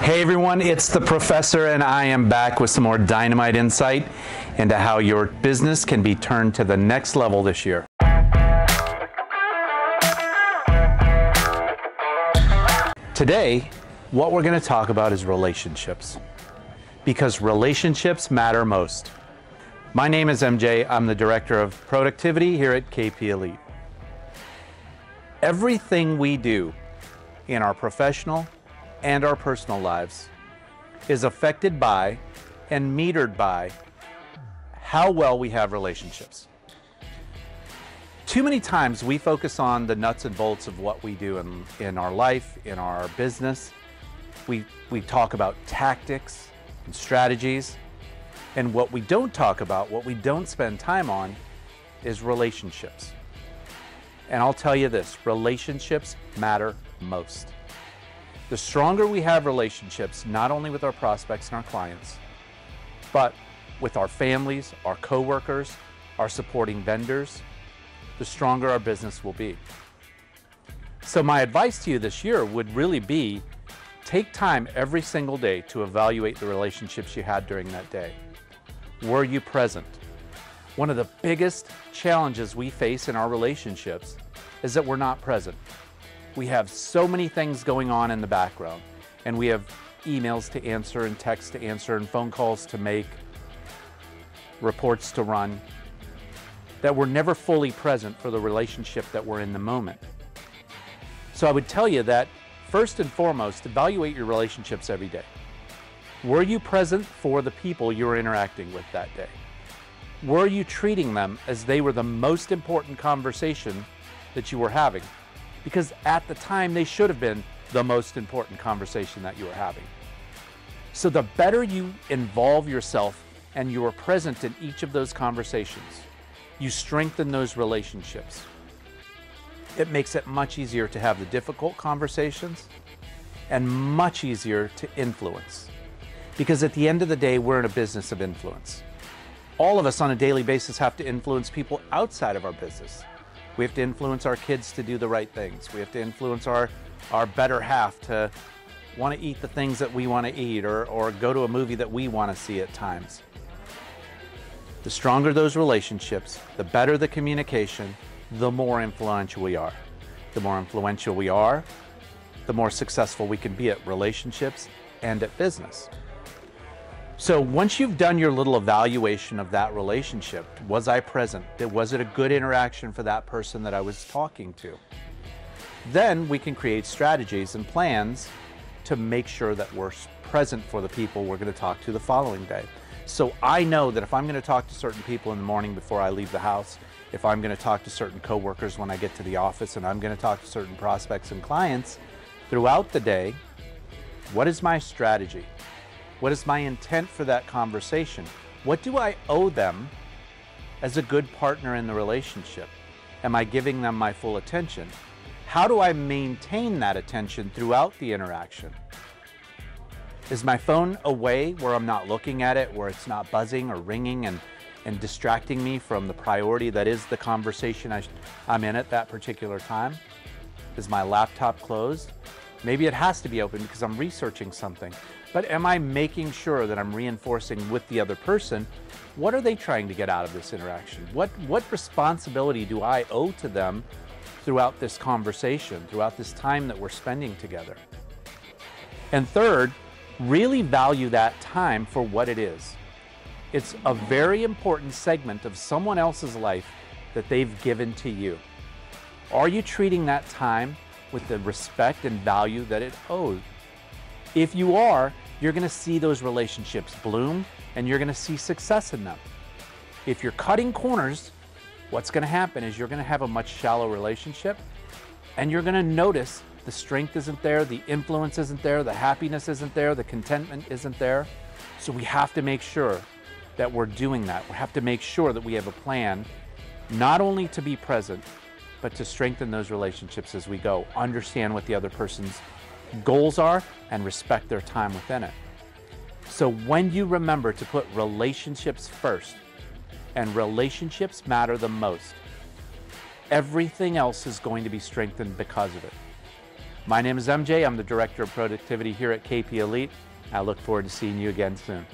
Hey everyone, it's the Professor, and I am back with some more dynamite insight into how your business can be turned to the next level this year. Today, what we're going to talk about is relationships, because relationships matter most. My name is MJ. I'm the Director of Productivity here at KP Elite. Everything we do in our professional and our personal lives is affected by and metered by how well we have relationships. Too many times we focus on the nuts and bolts of what we do in our life, in our business. We talk about tactics and strategies, and what we don't talk about, what we don't spend time on, is relationships. And I'll tell you this, relationships matter most. The stronger we have relationships, not only with our prospects and our clients, but with our families, our coworkers, our supporting vendors, the stronger our business will be. So my advice to you this year would really be, take time every single day to evaluate the relationships you had during that day. Were you present? One of the biggest challenges we face in our relationships is that we're not present. We have so many things going on in the background, and we have emails to answer and texts to answer and phone calls to make, reports to run, that we're never fully present for the relationship that we're in the moment. So I would tell you that first and foremost, evaluate your relationships every day. Were you present for the people you were interacting with that day? Were you treating them as they were the most important conversation that you were having? Because at the time, they should have been the most important conversation that you were having. So the better you involve yourself and you are present in each of those conversations, you strengthen those relationships. It makes it much easier to have the difficult conversations and much easier to influence. Because at the end of the day, we're in a business of influence. All of us on a daily basis have to influence people outside of our business. We have to influence our kids to do the right things. We have to influence our better half to want to eat the things that we want to eat, or go to a movie that we want to see at times. The stronger those relationships, the better the communication, the more influential we are. The more influential we are, the more successful we can be at relationships and at business. So once you've done your little evaluation of that relationship, was I present? Was it a good interaction for that person that I was talking to? Then we can create strategies and plans to make sure that we're present for the people we're going to talk to the following day. So I know that if I'm going to talk to certain people in the morning before I leave the house, if I'm going to talk to certain coworkers when I get to the office, and I'm going to talk to certain prospects and clients throughout the day, what is my strategy? What is my intent for that conversation? What do I owe them as a good partner in the relationship? Am I giving them my full attention? How do I maintain that attention throughout the interaction? Is my phone away where I'm not looking at it, where it's not buzzing or ringing and distracting me from the priority that is the conversation I'm in at that particular time? Is my laptop closed? Maybe it has to be open because I'm researching something. But am I making sure that I'm reinforcing with the other person, what are they trying to get out of this interaction? What responsibility do I owe to them throughout this conversation, throughout this time that we're spending together? And third, really value that time for what it is. It's a very important segment of someone else's life that they've given to you. Are you treating that time with the respect and value that it owes? If you are, you're going to see those relationships bloom and you're going to see success in them. If you're cutting corners, what's going to happen is you're going to have a much shallow relationship, and you're going to notice the strength isn't there, the influence isn't there, the happiness isn't there, the contentment isn't there. So we have to make sure that we're doing that. We have to make sure that we have a plan, not only to be present, but to strengthen those relationships as we go. Understand what the other person's goals are and respect their time within it. So when you remember to put relationships first, and relationships matter the most, everything else is going to be strengthened because of it. My name is MJ. I'm the Director of Productivity here at KP Elite. I look forward to seeing you again soon.